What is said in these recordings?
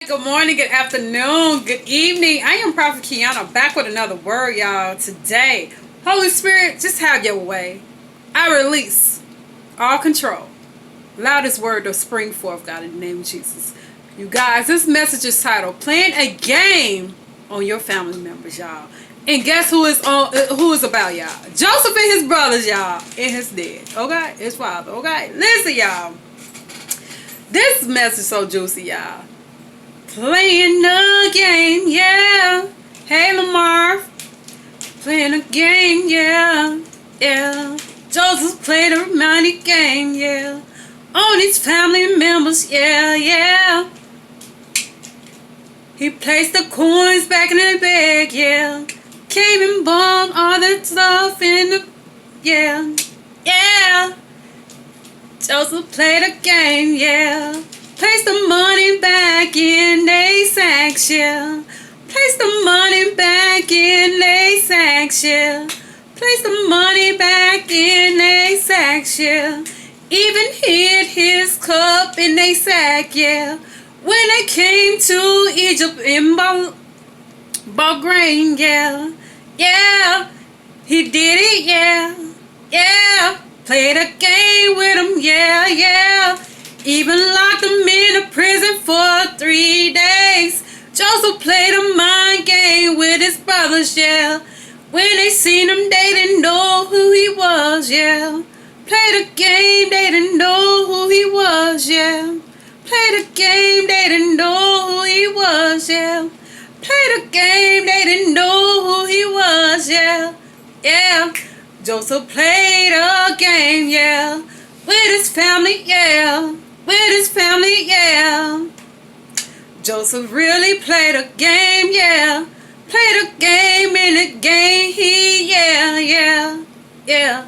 good morning, good afternoon, good evening. I am Prophet Kiana back with another word, y'all. Today, Holy Spirit, just have your way. I release all control. Allow this word to spring forth, God, in the name of Jesus. You guys, this message is titled "Playing a Game on Your Family Members," y'all. And guess who is about, y'all? Joseph and his brothers, y'all, and his dad. Okay, his father. Okay, listen, y'all. This message so juicy, y'all. Playing a game, yeah. Hey, Lamar. Playing a game, yeah. Yeah. Joseph played a money game, yeah. On his family members, yeah, yeah. He placed the coins back in the bag, yeah. Came and bought all the stuff in the, yeah, yeah. Joseph played a game, yeah. Place the money back in they sacks, yeah. Place the money back in they sacks, yeah. Place the money back in they sacks, yeah. Even hid his cup in they sack, yeah. When they came to Egypt in bought grain, yeah. Yeah. He did it, yeah. Yeah. Played a game with him, yeah, yeah. Even locked him in a prison for 3 days. Joseph played a mind game with his brothers, yeah. When they seen him, they didn't know who he was, yeah. Played a game, they didn't know who he was, yeah. Played a game, they didn't know who he was, yeah. Played a game, they didn't know who he was, yeah. Yeah. Joseph played a game, yeah. With his family, yeah. With his family, yeah. Joseph really played a game, yeah. Played a game in the game, yeah, yeah, yeah.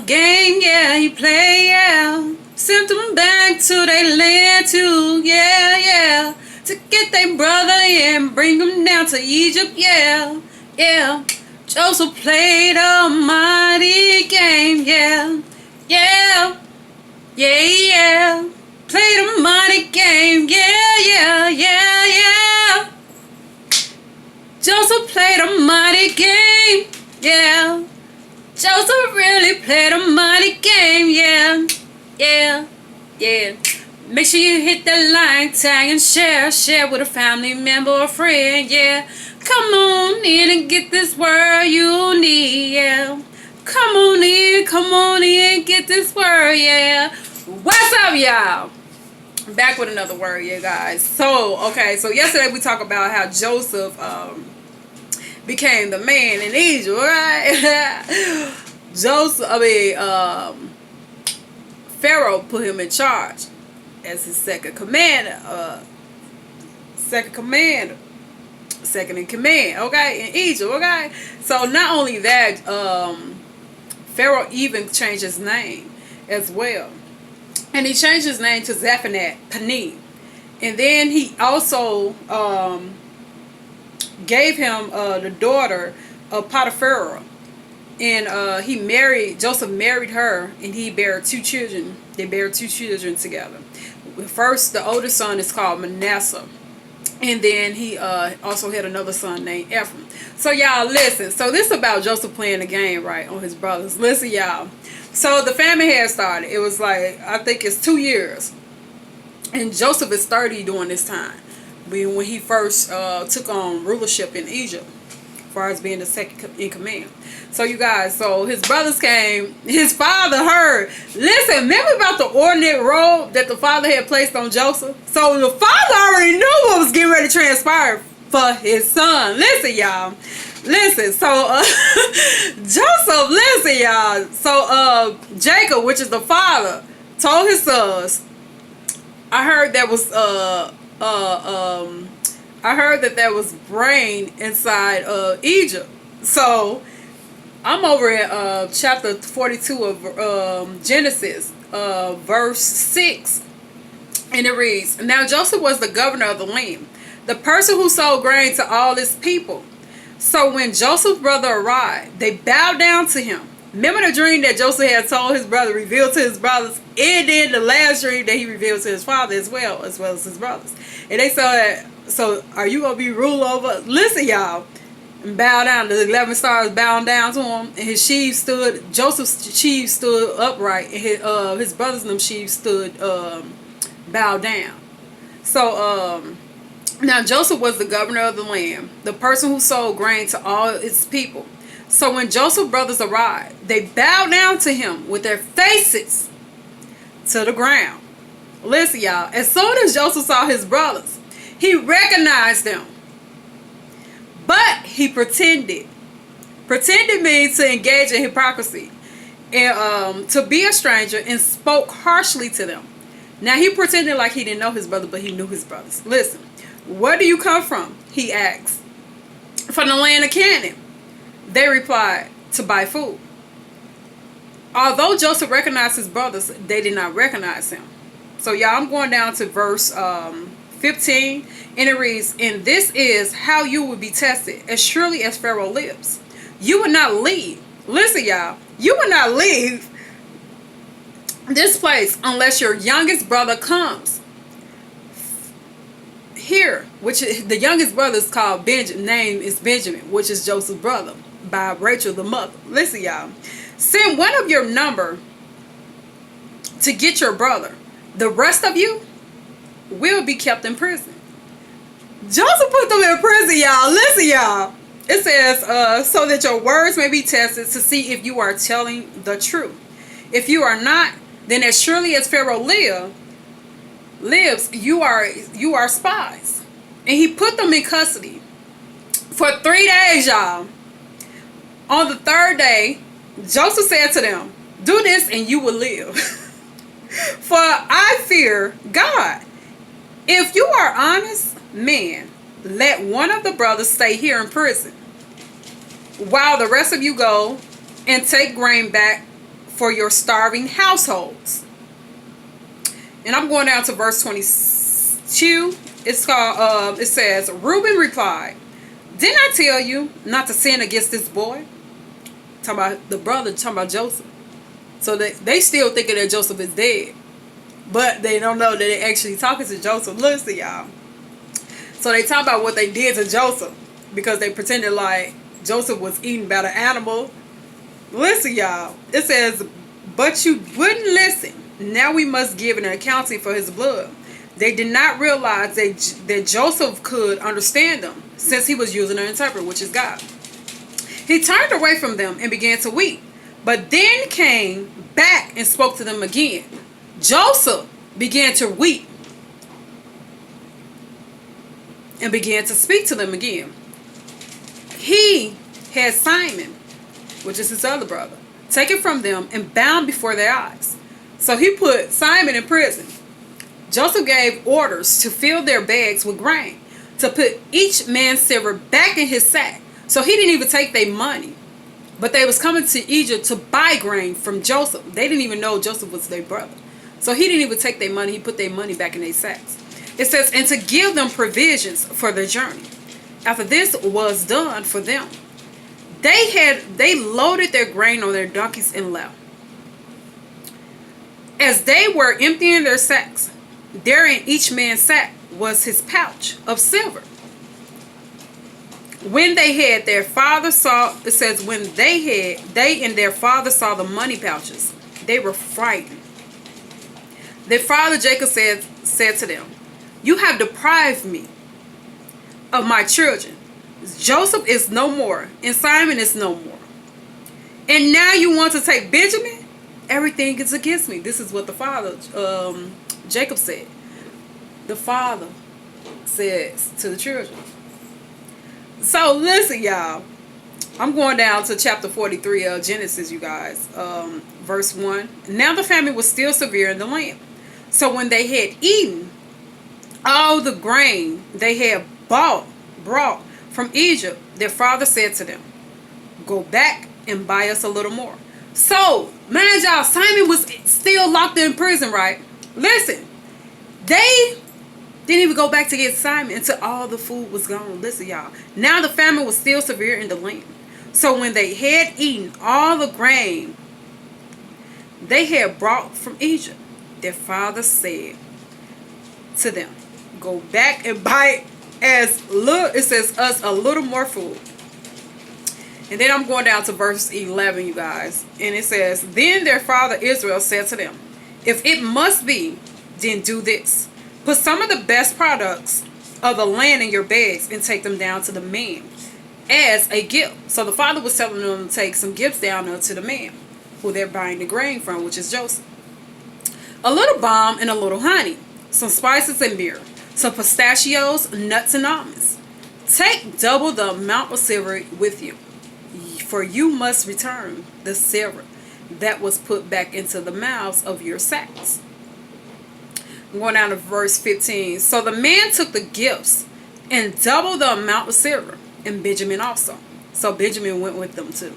Game, yeah, he played, yeah. Sent them back to their land too, yeah, yeah. To get their brother and bring him down to Egypt, yeah, yeah. Joseph played a mighty game, yeah, yeah, yeah, yeah. Played a mighty game, yeah, yeah, yeah, yeah. Joseph played a mighty game, yeah. Joseph really played a mighty game, yeah, yeah, yeah. Make sure you hit the like, tag, and share with a family member or friend, yeah. Come on in and get this word you need, yeah. Come on in, get this word, yeah. What's up, y'all? Back with another word, yeah, guys. So yesterday we talked about how Joseph became the man in Egypt, right? Pharaoh put him in charge as his second in command, okay, in Egypt, okay. So not only that, Pharaoh even changed his name as well, and he changed his name to Zaphanat Panim, and then he also gave him the daughter of Potiphar, and Joseph married her, and he bare 2 children. They bare 2 children together. First, the oldest son is called Manasseh, and then he also had another son named Ephraim. So y'all listen. So this is about Joseph playing the game, right, on his brothers. Listen, y'all. So the famine had started. It was like, I think it's 2 years, and Joseph is 30 during this time, when he first took on rulership in Egypt, as far as being the second in command. So you guys, so his brothers came, his father heard. Listen, remember about the ornate robe that the father had placed on Joseph? So the father already knew what was getting ready to transpire for his son. Listen, y'all. Listen, so Joseph, listen, y'all. So Jacob, which is the father, told his sons, I heard that there was brain inside Egypt. So I'm over at chapter 42 of Genesis, verse 6, and it reads, "Now Joseph was the governor of the land, the person who sold grain to all his people. So when Joseph's brother arrived, they bowed down to him. Remember the dream that Joseph had told his brother, revealed to his brothers, and then the last dream that he revealed to his father as well as his brothers. And they saw that, so are you going to be ruled over? Listen, y'all. And bow down. The 11 stars bowing down to him. And his sheaves stood, Joseph's sheaves stood upright. And his brothers and them sheaves stood bowed down. So, now Joseph was the governor of the land, the person who sold grain to all its people. So when Joseph's brothers arrived, they bowed down to him with their faces to the ground. Listen, y'all. As soon as Joseph saw his brothers, he recognized them. But he pretended. Pretended means to engage in hypocrisy. And to be a stranger and spoke harshly to them. Now he pretended like he didn't know his brother, but he knew his brothers. Listen. Where do you come from? He asked. From the land of Canaan. They replied, to buy food. Although Joseph recognized his brothers, they did not recognize him. So y'all, I'm going down to verse 15. And it reads, and this is how you will be tested, as surely as Pharaoh lives. You will not leave. Listen, y'all. You will not leave this place unless your youngest brother comes. Here, which is, the youngest brother is called Benjamin, name is Benjamin, which is Joseph's brother, by Rachel the mother. Listen, y'all. Send one of your number to get your brother. The rest of you will be kept in prison. Joseph put them in prison, y'all. Listen, y'all. It says, so that your words may be tested to see if you are telling the truth. If you are not, then as surely as Pharaoh lives, you are spies. And he put them in custody for 3 days, y'all. On the third day, Joseph said to them, do this and you will live. For I fear God. If you are honest men, let one of the brothers stay here in prison, while the rest of you go and take grain back for your starving households. And I'm going down to verse 22. It's called. It says, Reuben replied, didn't I tell you not to sin against this boy? Talking about the brother, talking about Joseph. So they still thinking that Joseph is dead. But they don't know that they're actually talking to Joseph. Listen, y'all. So they talk about what they did to Joseph, because they pretended like Joseph was eaten by the animal. Listen, y'all. It says, but you wouldn't listen. Now we must give an accounting for his blood. They did not realize that Joseph could understand them, since he was using an interpreter, which is God. He turned away from them and began to weep, but then came back and spoke to them again. Joseph began to weep and began to speak to them again. He had Simon, which is his other brother, taken from them and bound before their eyes. So he put Simon in prison. Joseph gave orders to fill their bags with grain, to put each man's silver back in his sack. So he didn't even take their money. But they was coming to Egypt to buy grain from Joseph. They didn't even know Joseph was their brother. So he didn't even take their money. He put their money back in their sacks. It says, and to give them provisions for their journey. After this was done for them, they loaded their grain on their donkeys and left. As they were emptying their sacks, there in each man's sack was his pouch of silver. When they had their father saw, it says, when they and their father saw the money pouches, they were frightened. Their father Jacob said to them, you have deprived me of my children. Joseph is no more, and Simon is no more. And now you want to take Benjamin? Everything is against me. This is what the father, Jacob said. The father says to the children. So listen, y'all. I'm going down to chapter 43 of Genesis, you guys. Verse 1. Now the famine was still severe in the land. So when they had eaten all the grain they had brought from Egypt, their father said to them, go back and buy us a little more. So, mind y'all, Simon was still locked in prison, right? Listen, they didn't even go back to get Simon until all the food was gone. Listen, y'all. Now the famine was still severe in the land. So when they had eaten all the grain they had brought from Egypt, their father said to them, go back and buy as little, it says, us a little more food. And then I'm going down to verse 11, you guys. And it says, then their father Israel said to them, if it must be, then do this. Put some of the best products of the land in your bags and take them down to the man as a gift. So the father was telling them to take some gifts down there to the man who they're buying the grain from, which is Joseph. A little balm and a little honey, some spices and myrrh, some pistachios, nuts and almonds. Take double the amount of silver with you, for you must return the silver that was put back into the mouths of your sacks. I'm going down to verse 15. So the man took the gifts and doubled the amount of silver, and Benjamin also. So Benjamin went with them too.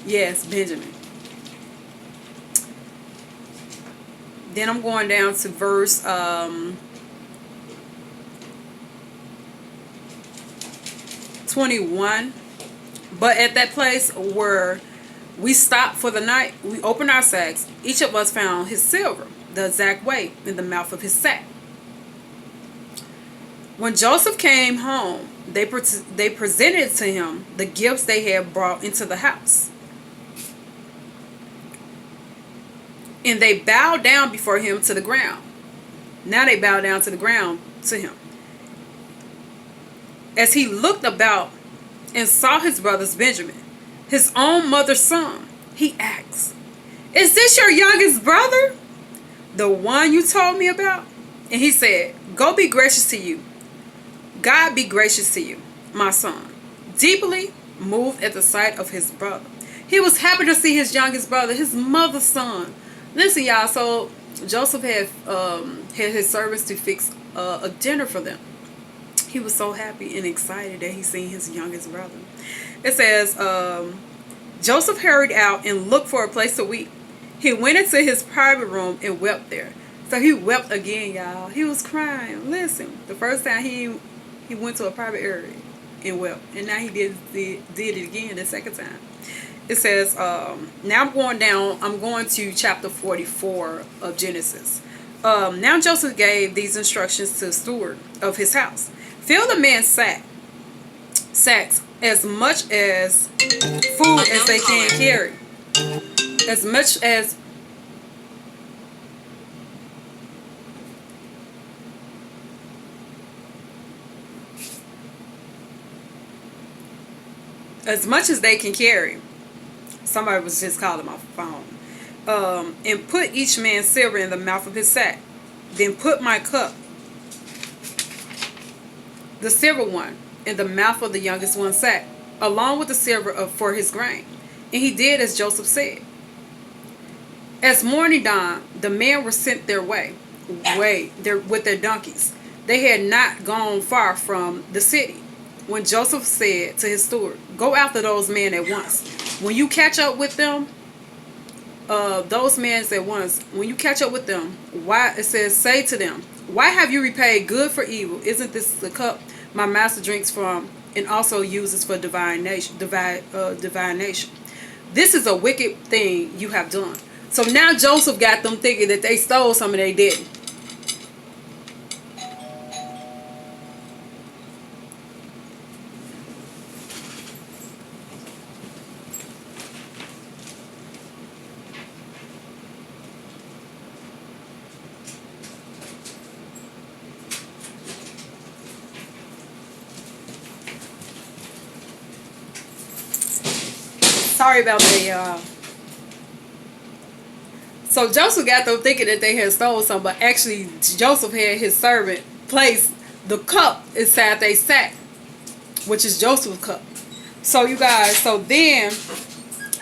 Yes, Benjamin. Then I'm going down to verse 21. But at that place where we stopped for the night, we opened our sacks. Each of us found his silver, the exact weight, in the mouth of his sack. When Joseph came home, they presented to him the gifts they had brought into the house. And they bowed down before him to the ground. Now they bow down to the ground to him. As he looked about and saw his brother's Benjamin, his own mother's son, he asked, is this your youngest brother, the one you told me about? And he said, go be gracious to you. God be gracious to you, my son. Deeply moved at the sight of his brother. He was happy to see his youngest brother, his mother's son. Listen, y'all, so Joseph had his servants to fix a dinner for them. He was so happy and excited that he seen his youngest brother. It says, Joseph hurried out and looked for a place to weep. He went into his private room and wept there. So he wept again, y'all. He was crying. Listen, the first time he went to a private area and wept. And now he did it again the second time. It says, now I'm going to chapter 44 of Genesis. Now Joseph gave these instructions to the steward of his house. Fill the man's sacks as much as food as they can carry. As much as they can carry. Somebody was just calling my phone. And put each man's silver in the mouth of his sack. Then put my cup, the silver one, in the mouth of the youngest one's sack, along with the silver for his grain. And he did as Joseph said. As morning dawned, the men were sent their way with their donkeys. They had not gone far from the city when Joseph said to his steward, go after those men at once. When you catch up with them, those men at once, when you catch up with them, why, it says, say to them, why have you repaid good for evil? Isn't this the cup my master drinks from and also uses for divination? This is a wicked thing you have done. So now Joseph got them thinking that they stole something they didn't. Sorry about that, y'all. So Joseph got them thinking that they had stolen something, but actually Joseph had his servant place the cup inside their sack, which is Joseph's cup. So you guys, so then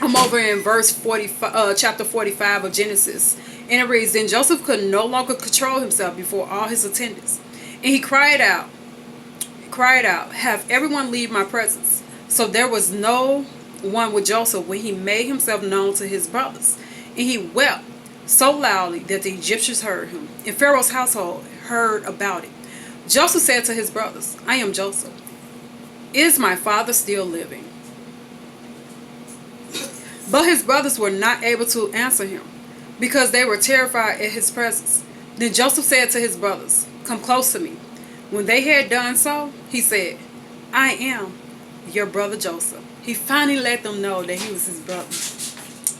I'm over in verse 45, chapter 45 of Genesis, and it reads, then Joseph could no longer control himself before all his attendants, and he cried out, have everyone leave my presence. So there was no one with Joseph when he made himself known to his brothers, and he wept so loudly that the Egyptians heard him, and Pharaoh's household heard about it. Joseph said to his brothers, I am Joseph. Is my father still living? But his brothers were not able to answer him because they were terrified at his presence. Then Joseph said to his brothers, "Come close to me." When they had done so, he said, "I am your brother Joseph." He finally let them know that he was his brother,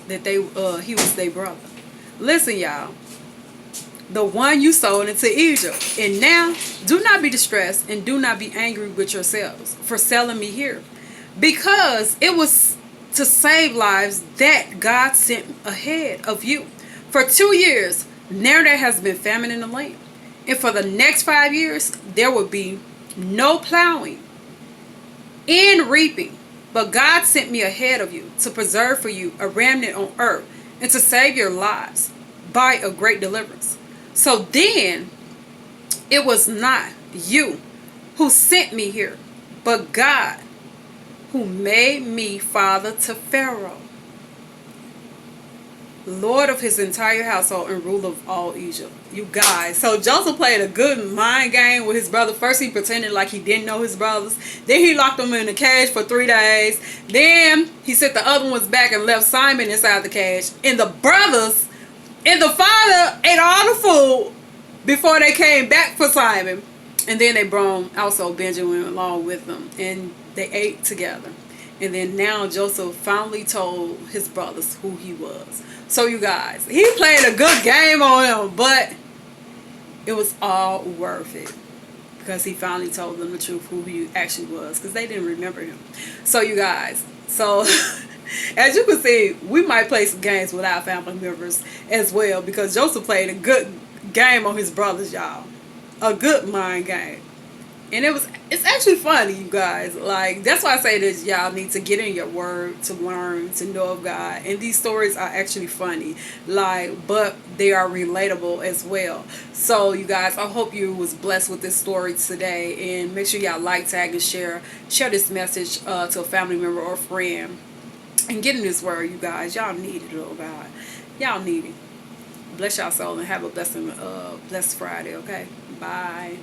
that he was their brother. Listen, y'all, the one you sold into Egypt. And now, do not be distressed and do not be angry with yourselves for selling me here, because it was to save lives that God sent ahead of you. For 2 years, now there has been famine in the land. And for the next 5 years, there will be no plowing and reaping. But God sent me ahead of you to preserve for you a remnant on earth and to save your lives by a great deliverance. So then, it was not you who sent me here, but God who made me father to Pharaoh, Lord of his entire household and ruler of all Egypt. You guys, so Joseph played a good mind game with his brother. First he pretended like he didn't know his brothers. Then he locked them in a cage for 3 days. Then he sent the other ones back and left Simon inside the cage. And the brothers and the father ate all the food before they came back for Simon. And then they brought also Benjamin along with them. And they ate together. And then now Joseph finally told his brothers who he was. So you guys, he played a good game on them, but it was all worth it because he finally told them the truth, who he actually was, because they didn't remember him. So you guys, so as you can see, we might play some games with our family members as well, because Joseph played a good game on his brothers, y'all. A good mind game. And it's actually funny, you guys. Like, that's why I say that y'all need to get in your word to learn, to know of God. And these stories are actually funny. Like, but they are relatable as well. So, you guys, I hope you was blessed with this story today. And make sure y'all like, tag, and share. Share this message to a family member or friend. And get in this word, you guys. Y'all need it, oh God. Y'all need it. Bless y'all soul and have a blessed Friday, okay? Bye.